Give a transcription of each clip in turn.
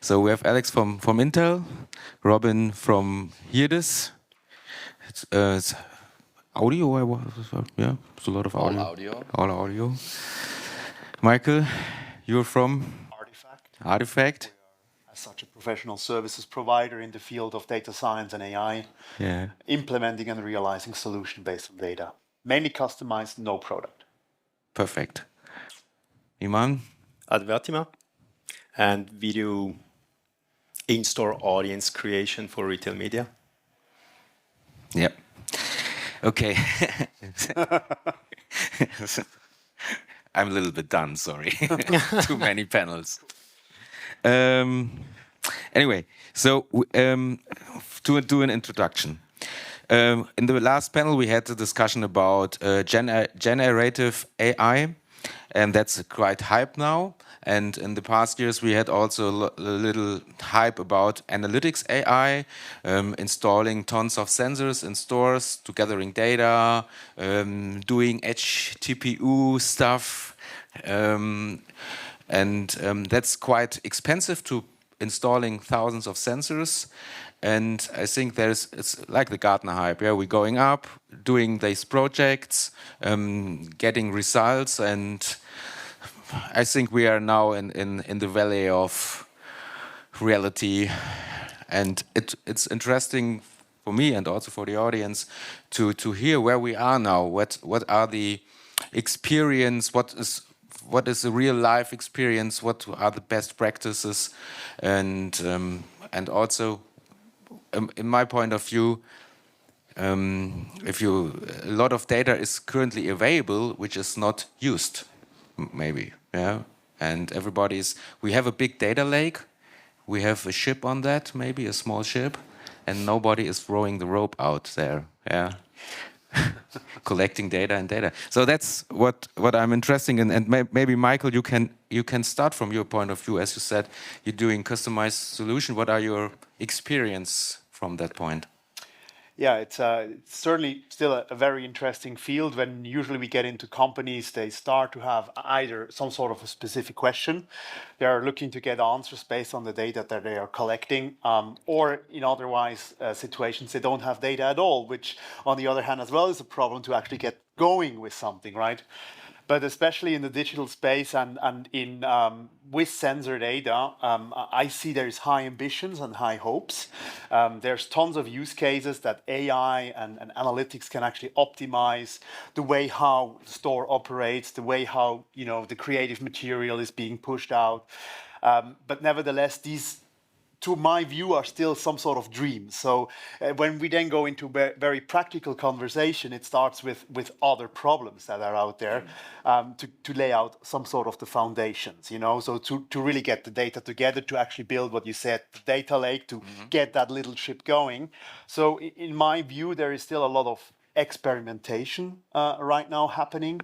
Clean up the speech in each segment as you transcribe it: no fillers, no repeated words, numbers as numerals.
So we have Alex from Intel, Robin from HearDis. It's audio, yeah, it's a lot of audio. All audio. Michael, you're from? Artifact. As such a professional services provider in the field of data science and AI, implementing and realizing solution based on data. Mainly customized, no product. Perfect. Iman? Advertima. And we do in-store audience creation for retail media. Yep. Okay. I'm a little bit done, sorry. Too many panels. Anyway, so to do an introduction. In the last panel, we had the discussion about generative AI, and that's quite hype now. And in the past years, we had also a little hype about analytics AI, installing tons of sensors in stores to gathering data, doing edge TPU stuff. That's quite expensive to installing thousands of sensors. And I think it's like the Gartner hype. Yeah, we're going up, doing these projects, getting results, and I think we are now in the valley of reality. And it's interesting for me and also for the audience to hear where we are now. What are the experience? What is the real life experience? What are the best practices? And also, in my point of view, a lot of data is currently available, which is not used, maybe, yeah. And we have a big data lake. We have a ship on that, maybe a small ship, and nobody is rowing the rope out there, yeah. Collecting data and data. So that's what I'm interested in. And maybe Michael, you can start from your point of view. As you said, you're doing customized solution. What are your experience from that point? Yeah, it's certainly still a very interesting field. When usually we get into companies, they start to have either some sort of a specific question. They are looking to get answers based on the data that they are collecting, or in otherwise situations, they don't have data at all, which on the other hand as well is a problem to actually get going with something, right? But especially in the digital space and in with sensor data, I see there is high ambitions and high hopes. There's tons of use cases that AI and analytics can actually optimize the way how the store operates, the way how the creative material is being pushed out. But nevertheless, these, to my view, are still some sort of dream. So when we then go into very practical conversation, it starts with other problems that are out there to lay out some sort of the foundations, so to really get the data together, to actually build what you said, the data lake, to get that little ship going. So in my view, there is still a lot of experimentation right now happening,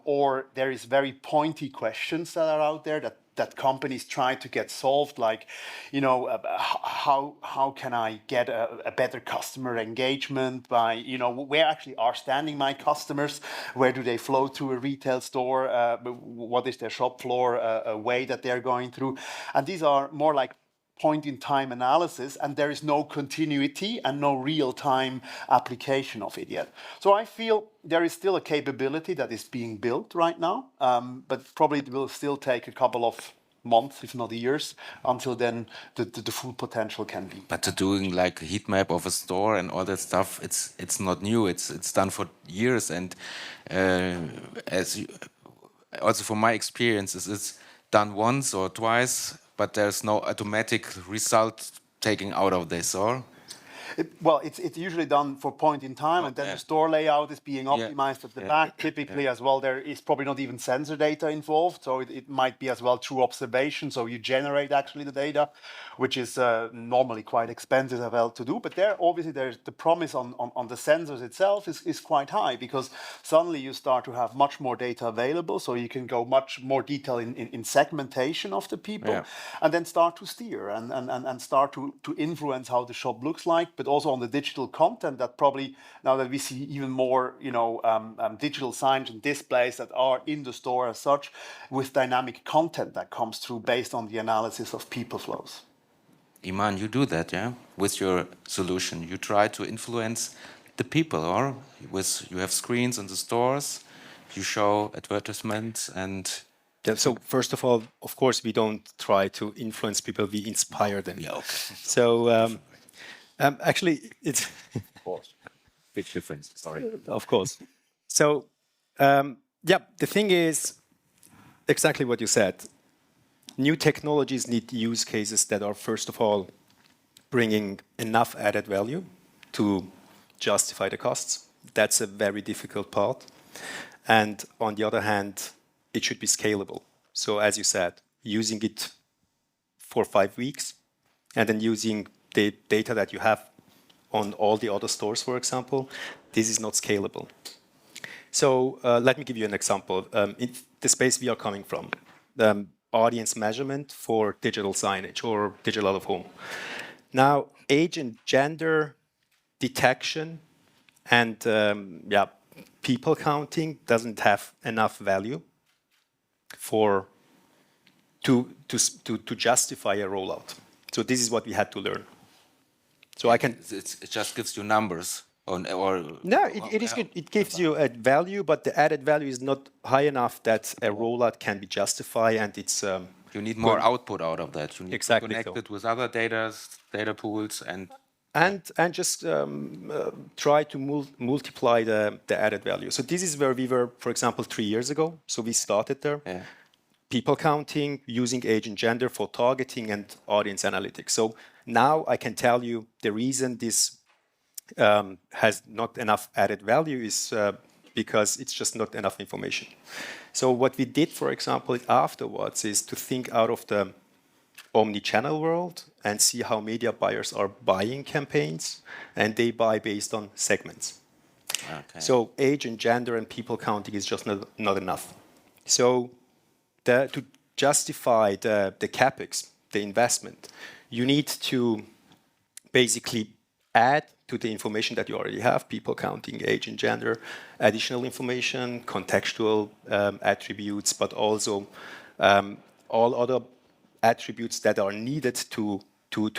or there is very pointy questions that are out there that companies try to get solved, like, how can I get a better customer engagement by, where actually are standing my customers? Where do they flow through a retail store? What is their shop floor way that they're going through? And these are more like point-in-time analysis, and there is no continuity and no real-time application of it yet. So I feel there is still a capability that is being built right now, but probably it will still take a couple of months, if not years, until then the full potential can be. But doing like a heat map of a store and all that stuff, it's not new. It's done for years, and also from my experience, it's done once or twice, but there's no automatic result taking out of this, or? It's usually done for point in time, and then the store layout is being optimized at the back. Typically, as well, there is probably not even sensor data involved, so it might be as well through observation. So you generate actually the data, which is normally quite expensive as well to do. But obviously there's the promise on the sensors itself is quite high, because suddenly you start to have much more data available, so you can go much more detail in segmentation of the people, and then start to steer and start to influence how the shop looks like. but also on the digital content that probably now that we see even more, digital signs and displays that are in the store as such, with dynamic content that comes through based on the analysis of people flows. Iman, you do that, yeah, with your solution. You try to influence the people, or you have screens in the stores, you show advertisements and. Yeah, so first of all, of course, we don't try to influence people; we inspire them. Yeah, okay. So actually, it's Of course, big difference. Sorry. Of course. So the thing is exactly what you said. New technologies need use cases that are, first of all, bringing enough added value to justify the costs. That's a very difficult part. And on the other hand, it should be scalable. So as you said, using it for 5 weeks and then using the data that you have on all the other stores, for example, this is not scalable. So let me give you an example. In the space we are coming from, audience measurement for digital signage or digital out of home. Now, age and gender detection and people counting doesn't have enough value to justify a rollout. So this is what we had to learn. So I can. It just gives you numbers or. No, it gives you a value, but the added value is not high enough that a rollout can be justified, and it's. You need more output out of that. You need exactly to connect it with other data pools and just try to multiply the added value. So this is where we were, for example, 3 years ago. So we started there. Yeah. People counting, using age and gender for targeting and audience analytics. So now I can tell you the reason this has not enough added value is because it's just not enough information. So what we did, for example, afterwards is to think out of the omni-channel world and see how media buyers are buying campaigns, and they buy based on segments. Okay. So age and gender and people counting is just not enough. So to justify the CapEx, the investment, you need to basically add to the information that you already have, people counting, age and gender, additional information, contextual attributes, but also all other attributes that are needed to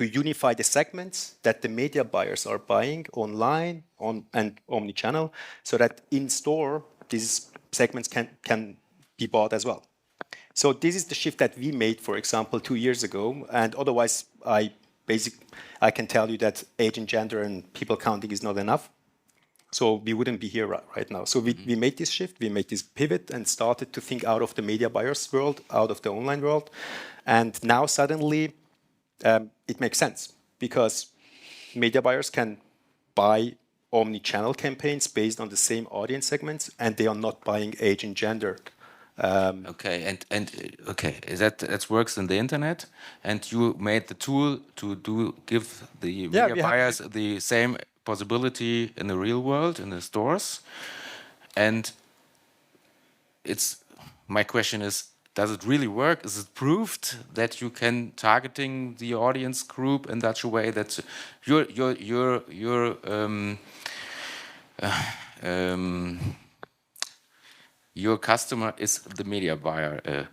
unify the segments that the media buyers are buying online and omni-channel, so that in store these segments can be bought as well. So this is the shift that we made, for example, 2 years ago, and otherwise I can tell you that age and gender and people counting is not enough. So we wouldn't be here right now. So we made this shift, we made this pivot and started to think out of the media buyers world, out of the online world. And now suddenly it makes sense because media buyers can buy omni-channel campaigns based on the same audience segments, and they are not buying age and gender. Okay, that works in the internet, and you made the tool to give the media buyers the same possibility in the real world, in the stores. And my question is, does it really work? Is it proved that you can targeting the audience group in such a way that your customer is the media buyer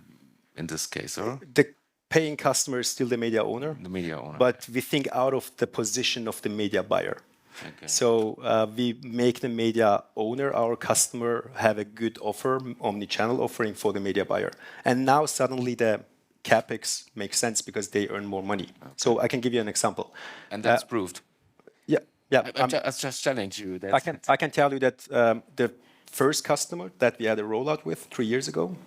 in this case, or? The paying customer is still the media owner. The media owner. But we think out of the position of the media buyer. Okay. So we make the media owner, our customer, have a good offer, omni-channel offering for the media buyer. And now suddenly the CapEx makes sense because they earn more money. Okay. So I can give you an example. And that's proved. Yeah. I just challenge you. I can tell you that the first customer that we had a rollout with 3 years ago,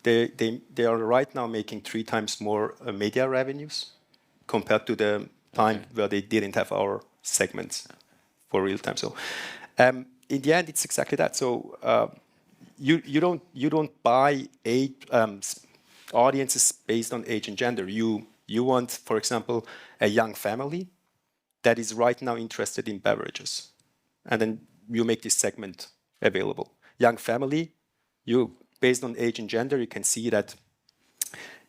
they are right now making 3 times more media revenues compared to the time where they didn't have our segments for real time. So in the end, it's exactly that. So you don't buy audiences based on age and gender. You want, for example, a young family that is right now interested in beverages, and then you make this segment available. Young family, based on age and gender, you can see that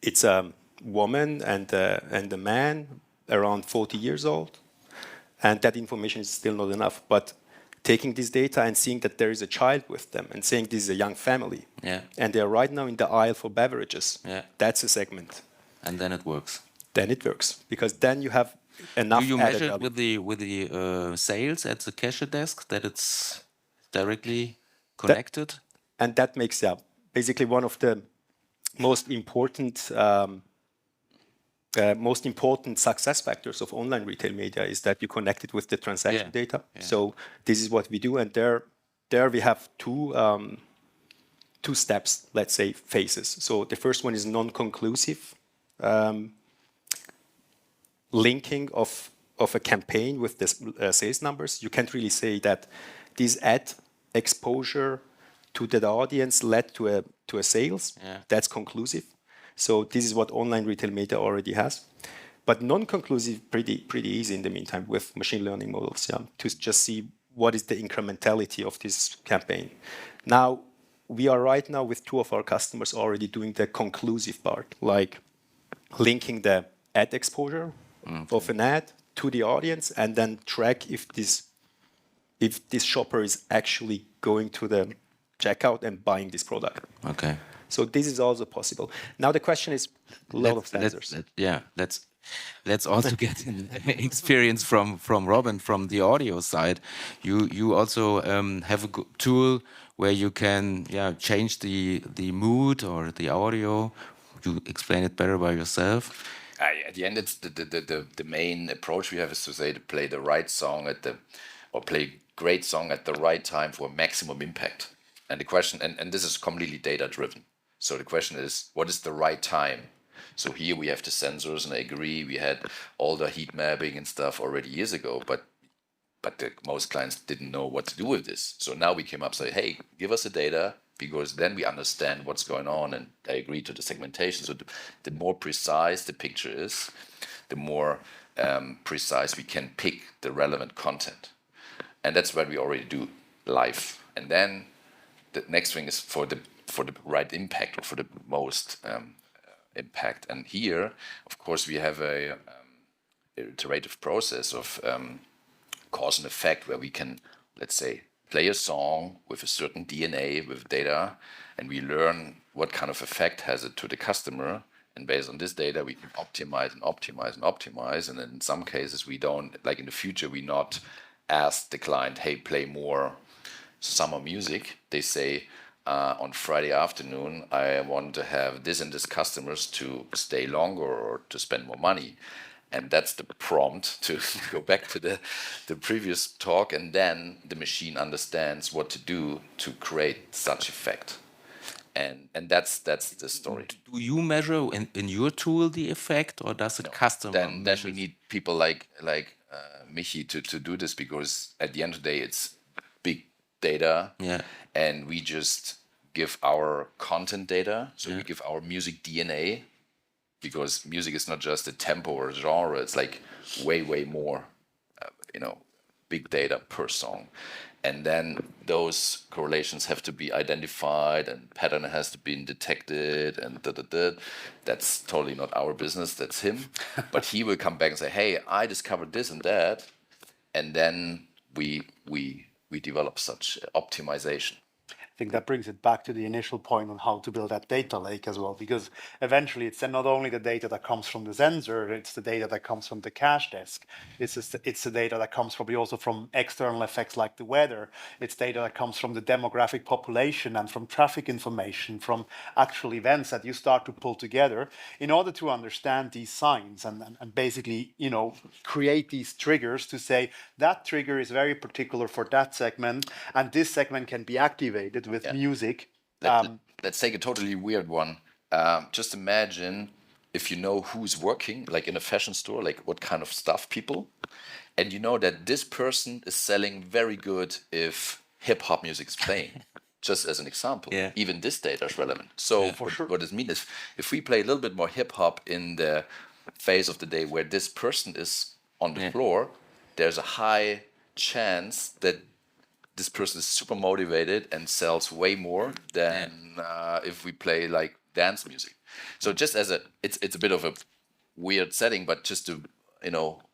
it's a woman and a man around 40 years old. And that information is still not enough. But taking this data and seeing that there is a child with them and saying this is a young family, and they're right now in the aisle for beverages, that's a segment. And then it works. Then it works, because then you have enough. Do you measure it with the sales at the cashier desk that it's directly connected? And that makes basically one of the most important success factors of online retail media is that you connect it with the transaction data. So this is what we do, and there we have two steps, let's say, phases. So the first one is non-conclusive linking of a campaign with the sales numbers. You can't really say that this ad exposure to the audience led to a sales. That's conclusive. So this is what online retail media already has. But non-conclusive, pretty easy in the meantime with machine learning models, to just see what is the incrementality of this campaign. Now, we are right now with 2 of our customers already doing the conclusive part, like linking the ad exposure of an ad to the audience, and then track if this shopper is actually going to the checkout and buying this product. Okay. So this is also possible. Now the question is a lot of sensors. Let's also get an experience from Robin from the audio side. You also have a tool where you can change the mood or the audio. You explain it better by yourself. At the end, it's the main approach we have is to say to play the right song or play great song at the right time for maximum impact. And the question, and this is completely data driven. So the question is, what is the right time? So here we have the sensors, and I agree, we had all the heat mapping and stuff already years ago, but most clients didn't know what to do with this. So now we came up and say, hey, give us the data, because then we understand what's going on, and I agree to the segmentation. So the more precise the picture is, the more precise we can pick the relevant content. And that's what we already do live. And then the next thing is for the right impact, or for the most impact. And here, of course, we have a iterative process of cause and effect, where we can, let's say, play a song with a certain DNA, with data, and we learn what kind of effect has it to the customer. And based on this data, we can optimize and optimize and optimize. And in some cases, we don't, like in the future, we not ask the client, hey, play more summer music. They say, on Friday afternoon, I want to have this and this customers to stay longer or to spend more money. And that's the prompt to go back to the previous talk. And then the machine understands what to do to create such effect. And that's the story. Do you measure in your tool the effect, or does the customer Then we need people like Michi to do this, because at the end of the day, it's big data. And we just give our content data. So we give our music DNA, because music is not just a tempo or a genre. It's like way more, big data per song. And then those correlations have to be identified, and pattern has to be detected, and That's totally not our business. That's him. But he will come back and say, hey, I discovered this and that. And then we develop such optimization. I think that brings it back to the initial point on how to build that data lake as well, because eventually it's then not only the data that comes from the sensor, it's the data that comes from the cache desk. It's the data that comes probably also from external effects like the weather. It's data that comes from the demographic population and from traffic information, from actual events that you start to pull together in order to understand these signs and basically, create these triggers to say that trigger is very particular for that segment, and this segment can be activated with music. Let's take a totally weird one. Just imagine if you know who's working, like in a fashion store, like what kind of stuff people, and you know that this person is selling very good if hip-hop music is playing. Just as an example, even this data is relevant. So what does it mean is, if we play a little bit more hip-hop in the phase of the day where this person is on the floor, there's a high chance that this person is super motivated and sells way more than if we play like dance music. So just as it's a bit of a weird setting, but just to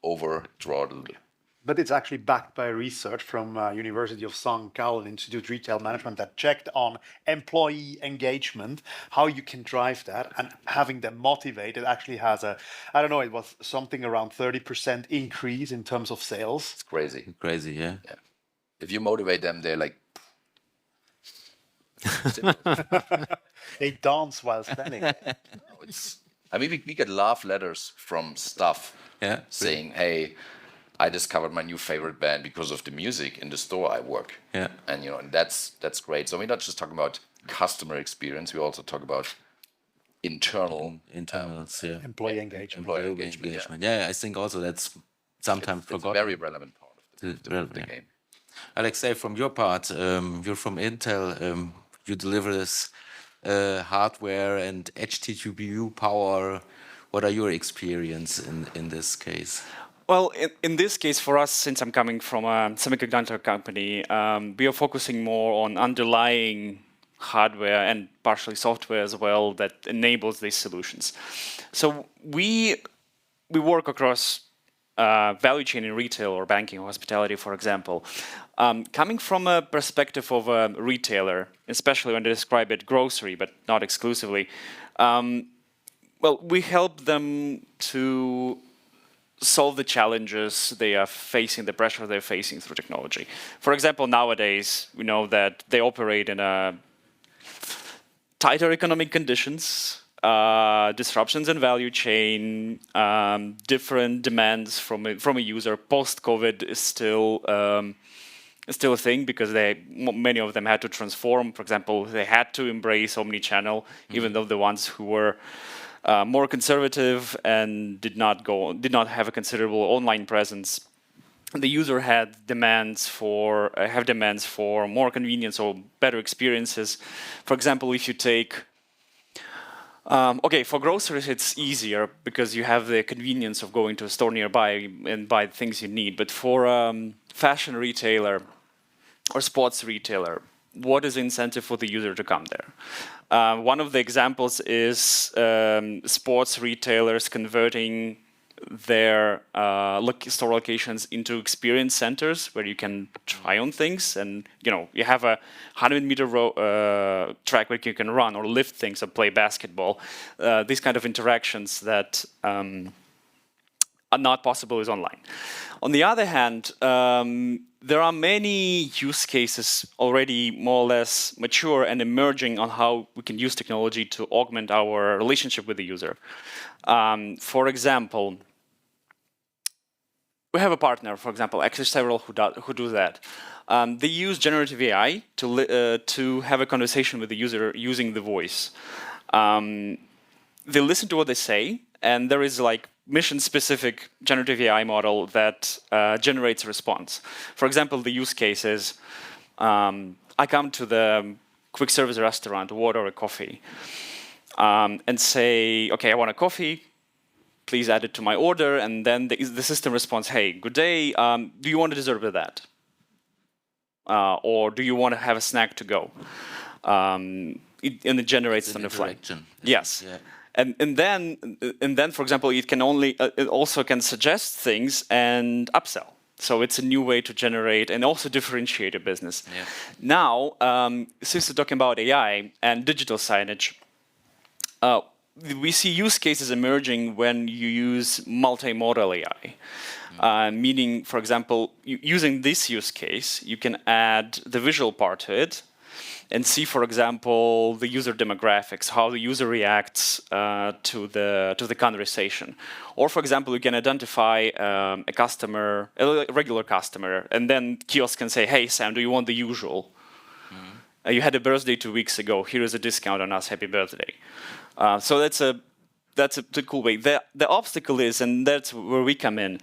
overdraw it a little bit. but it's actually backed by research from University of St. Gallen Institute Retail Management that checked on employee engagement, how you can drive that, and having them motivated actually has a, I don't know, it was something around 30% increase in terms of sales. It's crazy. Crazy, yeah. If you motivate them, they're like, They dance while spelling. I mean, we get love letters from staff saying, hey, I discovered my new favorite band because of the music in the store I work. Yeah. And, and that's great. So we're not just talking about customer experience, we also talk about internal Employee engagement. Yeah, I think also that's sometimes it's forgotten. a very relevant part of the game. Alexey, from your part, you're from Intel. You deliver this hardware and HTTPU power. What are your experience in this case? Well, in this case, for us, since I'm coming from a semiconductor company, we are focusing more on underlying hardware and partially software as well that enables these solutions. So we work across value chain in retail or banking or hospitality, for example. Coming from a perspective of a retailer, especially when they describe it grocery, but not exclusively, well, we help them to solve the challenges they are facing, the pressure they're facing through technology. For example, nowadays, we know that they operate in a tighter economic conditions, disruptions in value chain, different demands from a user. Post-COVID is still a thing because many of them had to transform. For example, they had to embrace omni-channel, even though the ones who were more conservative and did not have a considerable online presence. The user had demands for more convenience or better experiences. For example, if you take for groceries, it's easier because you have the convenience of going to a store nearby and buy things you need. But for fashion retailer or sports retailer, what is the incentive for the user to come there? One of the examples is sports retailers converting their store locations into experience centers where you can try on things, and you have a 100-meter track where you can run or lift things or play basketball. These kind of interactions that are not possible is online. On the other hand, there are many use cases already more or less mature and emerging on how we can use technology to augment our relationship with the user. For example, we have a partner, for example, actually several who do that. They use generative AI to have a conversation with the user using the voice. They listen to what they say, and there is like mission-specific generative AI model that generates a response. For example, the use case is, I come to the quick service restaurant to order a coffee and say, okay, I want a coffee, please add it to my order, and then the system responds, hey, good day, do you want a dessert with that? Or do you want to have a snack to go? And it generates on the fly. Yes. Yeah. And then, for example, it also can suggest things and upsell. So it's a new way to generate and also differentiate a business. Yeah. Now, since we're talking about AI and digital signage, we see use cases emerging when you use multimodal AI. Meaning, for example, using this use case, you can add the visual part to it and see, for example, the user demographics, how the user reacts to the conversation. Or, for example, you can identify a customer, a regular customer, and then kiosk can say, hey, Sam, do you want the usual? You had a birthday 2 weeks ago. Here is a discount on us. Happy birthday. So that's a cool way. The obstacle is, and that's where we come in,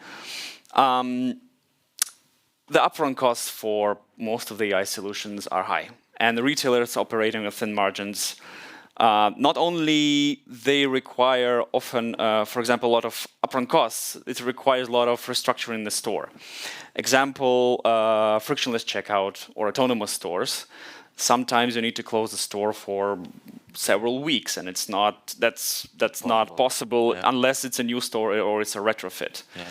the upfront costs for most of the AI solutions are high. And the retailers operating with thin margins, not only they require often, for example, a lot of upfront costs, it requires a lot of restructuring the store. Example, frictionless checkout or autonomous stores. Sometimes you need to close the store for several weeks, and that's not possible unless it's a new store or it's a retrofit. Yeah.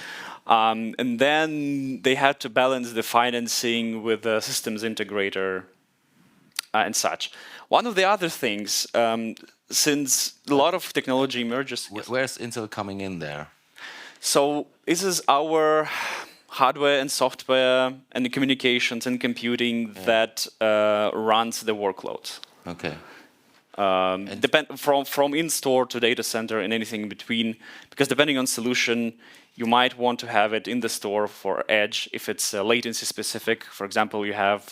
And then they had to balance the financing with the systems integrator and such. One of the other things, since a lot of technology emerges... Where's Intel coming in there? So this is our hardware and software and the communications and computing that runs the workloads. Okay. From in-store to data center and anything in between, because depending on solution, you might want to have it in the store for edge if it's latency specific. For example, you have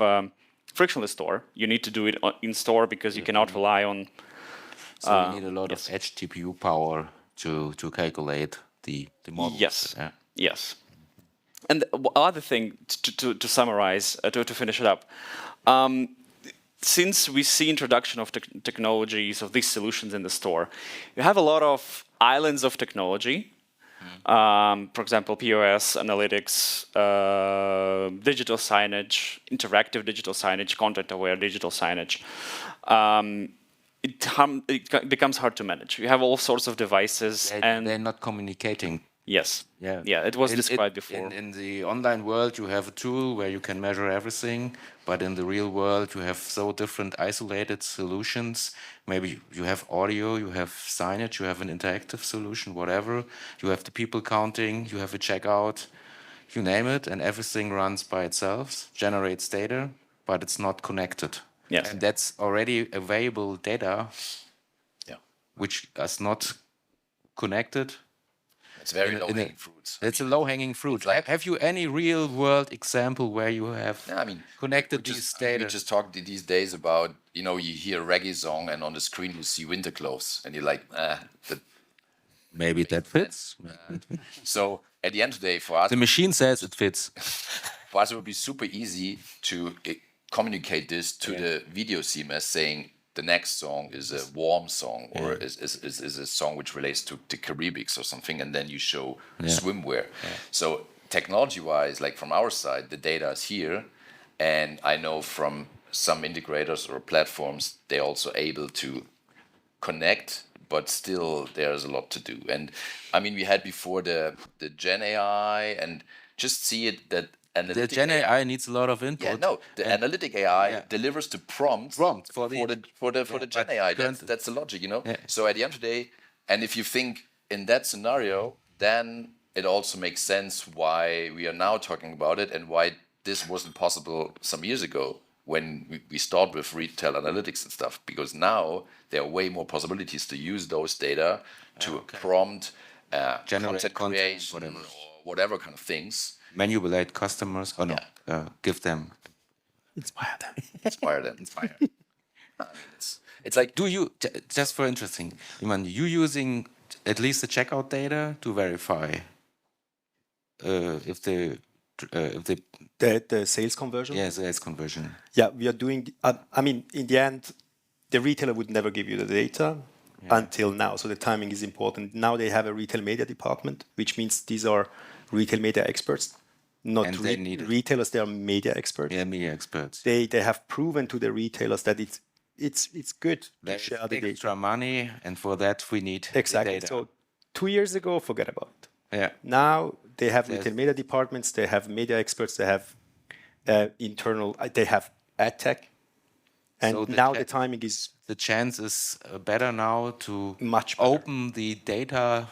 frictionless store. You need to do it in store because you cannot rely on... So you need a lot of edge GPU power to calculate the model. Yes, yeah. yes. And the other thing, to summarize, to finish it up, since we see introduction of technologies of these solutions in the store, you have a lot of islands of technology. For example, POS, analytics, digital signage, interactive digital signage, content-aware digital signage. It becomes hard to manage. You have all sorts of devices, and they're not communicating. Yes. Yeah. Yeah. It was described before. In the online world, you have a tool where you can measure everything, but in the real world, you have so different isolated solutions. Maybe you have audio, you have signage, you have an interactive solution, whatever. You have the people counting, you have a checkout, you name it, and everything runs by itself, generates data, but it's not connected. Yes. And that's already available data, which is not connected. It's very low-hanging fruits. It's a low-hanging fruit. Have you any real-world example where you have connected these data? We just talked these days about, you hear a reggae song and on the screen you see winter clothes and you're like, maybe that fits. So at the end of the day, for us... The machine says it fits. For us, it would be super easy to communicate this to the video CMS saying, the next song is a warm song or is a song which relates to the Caribbeans or something, and then you show swimwear. So technology-wise, like from our side, the data is here, and I know from some integrators or platforms, they're also able to connect, but still there's a lot to do. And I mean, we had before the Gen AI, and just see it that the Gen AI needs a lot of input. Yeah, no, the analytic AI delivers the prompt for the Gen AI. That's the logic, Yeah. So at the end of the day, and if you think in that scenario, then it also makes sense why we are now talking about it and why this wasn't possible some years ago when we started with retail analytics and stuff. Because now there are way more possibilities to use those data to prompt content creation or whatever kind of things. Manipulate customers, give them, inspire them. It's like, do you just for interesting, Iman, you using at least the checkout data to verify if the sales conversion? Yeah, sales conversion. Yeah, we are doing. I mean, in the end, the retailer would never give you the data until now. So the timing is important. Now they have a retail media department, which means these are retail media experts, not retailers. They are media experts. Yeah, media experts. They have proven to the retailers that it's good to share the data. Extra money, and for that we need exactly. data. So 2 years ago, forget about it. Yeah. Now they have retail media departments. They have media experts. They have internal. They have ad tech, and so now the timing is. The chance is better now to much better. Open the data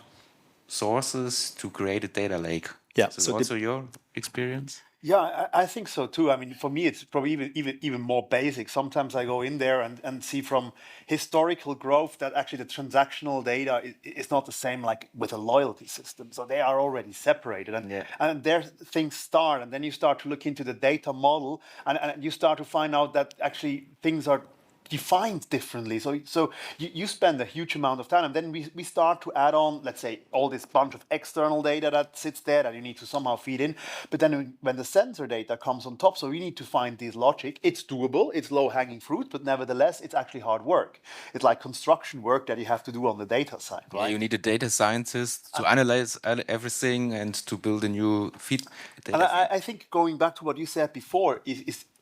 sources to create a data lake. Yeah. So also your experience? Yeah, I think so too. I mean, for me, it's probably even more basic. Sometimes I go in there and see from historical growth that actually the transactional data is not the same like with a loyalty system. So they are already separated, and there things start, and then you start to look into the data model, and you start to find out that actually things are defined differently. So you spend a huge amount of time, and then we start to add on, let's say, all this bunch of external data that sits there that you need to somehow feed in. But then when the sensor data comes on top, so we need to find this logic. It's doable, it's low-hanging fruit, but nevertheless, it's actually hard work. It's like construction work that you have to do on the data side, right? Yeah, you need a data scientist to analyze everything and to build a new feed. And I think going back to what you said before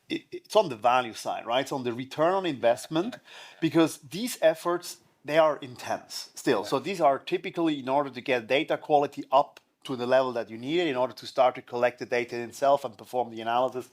it's on the value side, right? It's on the return on investment, because these efforts, they are intense still. So these are typically, in order to get data quality up to the level that you need it in order to start to collect the data itself and perform the analysis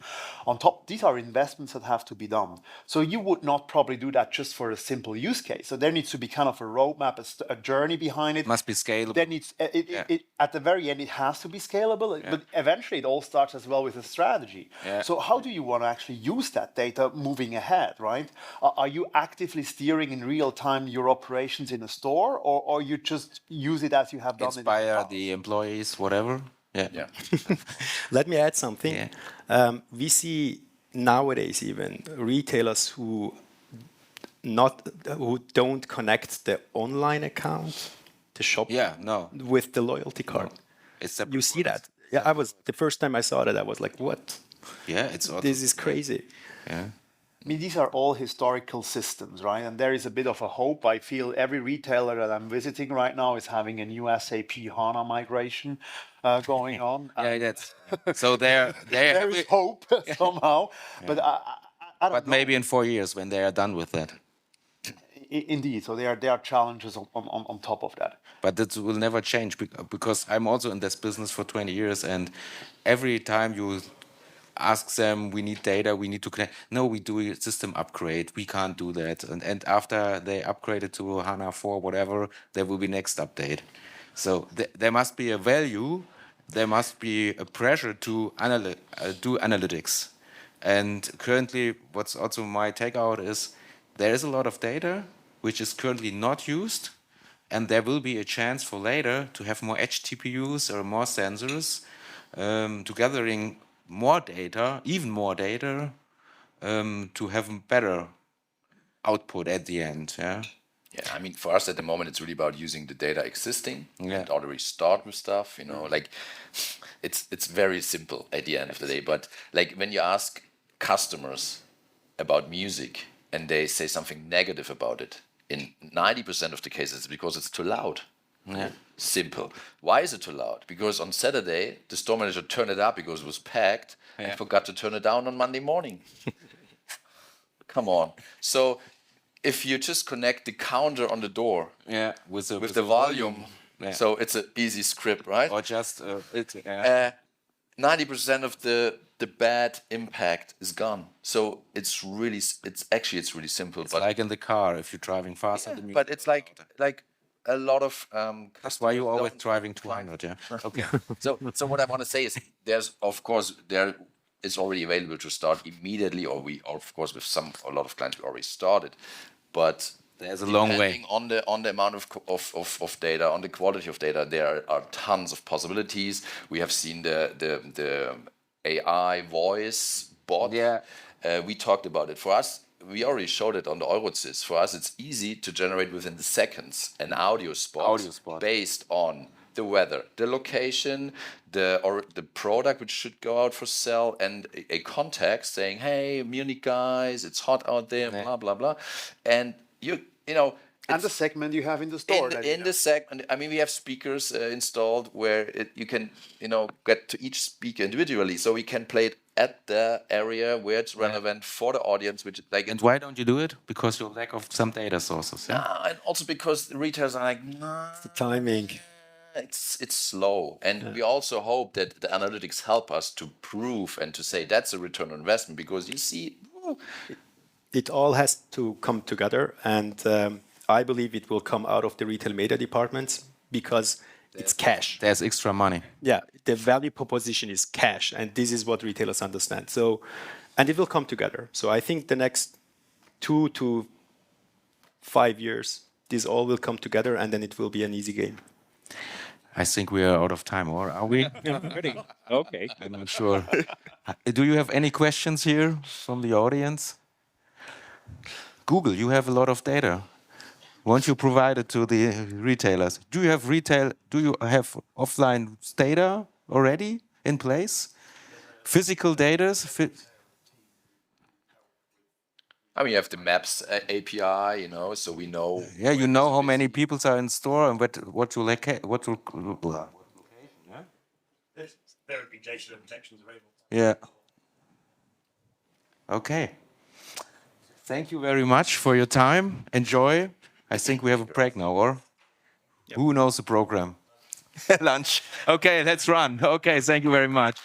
on top. These are investments that have to be done. So you would not probably do that just for a simple use case. So there needs to be kind of a roadmap, a journey behind it. Must be scalable. There needs, at the very end, it has to be scalable, but eventually it all starts as well with a strategy. So how do you want to actually use that data moving ahead, right? Are you actively steering in real time your operations in a store, or you just use it as you have done it in the Inspire past? the employees, whatever. Yeah. Let me add something. We see nowadays even retailers who don't connect the online account, the shop, with the loyalty card. You see that? Yeah, the first time I saw that, I was like, what? Yeah, it's awesome. This is crazy. Yeah. I mean, these are all historical systems, right? And there is a bit of a hope. I feel every retailer that I'm visiting right now is having a new SAP HANA migration going on. So there is hope somehow. But I don't know. Maybe in 4 years when they are done with that. Indeed. So there are challenges on top of that. But that will never change because I'm also in this business for 20 years, and every time you ask them, we need data, we need to connect. No, we do a system upgrade. We can't do that. And after they upgrade it to HANA 4, whatever, there will be next update. So there must be a value. There must be a pressure to do analytics. And currently, what's also my takeout is there is a lot of data which is currently not used. And there will be a chance for later to have more edge TPUs or more sensors to gathering more data, even more data, to have a better output at the end. Yeah. Yeah, I mean, for us at the moment, it's really about using the data existing and already start with stuff. You know, like it's very simple at the end of the day. But like when you ask customers about music and they say something negative about it, in 90% of the cases, it's because it's too loud. Yeah. Simple. Why is it too loud? Because on Saturday, the store manager turned it up because it was packed and forgot to turn it down on Monday morning. Come on. So if you just connect the counter on the door with the volume, so it's an easy script, right? Or just 90% of the bad impact is gone. So it's really simple. It's like in the car if you're driving fast. But it's like a lot of that's why you're always driving 200. Yeah. Okay. So what I want to say is it's already available to start immediately, or of course with a lot of clients we already started, but there's a long way on the amount of data, on the quality of data. There are tons of possibilities. We have seen the AI voice bot. Yeah. We talked about it. For us, we already showed it on the Eurosys. For us, it's easy to generate within the seconds an audio spot based on the weather, the location, the product which should go out for sale, and a context saying, "Hey, Munich guys, it's hot out there," blah blah blah, and you know. And the segment you have in the store. In the segment, I mean, we have speakers installed where you can, get to each speaker individually, so we can play it at the area where it's relevant for the audience. And why don't you do it? Because you lack of some data sources. Yeah? And also because the retailers are like, nah, it's the timing. It's slow, and we also hope that the analytics help us to prove and to say that's a return on investment, because you see, it all has to come together, and I believe it will come out of the retail media departments because it's cash. There's extra money. Yeah, the value proposition is cash, and this is what retailers understand. So, and it will come together. So I think the next 2 to 5 years, this all will come together, and then it will be an easy game. I think we are out of time, or are we? Okay. I'm not sure. Do you have any questions here from the audience? Google, you have a lot of data. Won't you provide it to the retailers? Do you have offline data already in place? Physical data? I mean, you have the Maps API, so we know. Yeah, you know how many people are in store and what you like. There would be data protections available. Yeah. Okay. Thank you very much for your time. Enjoy. I think we have a break now, or who knows the program? Lunch. Okay, let's run. Okay, thank you very much.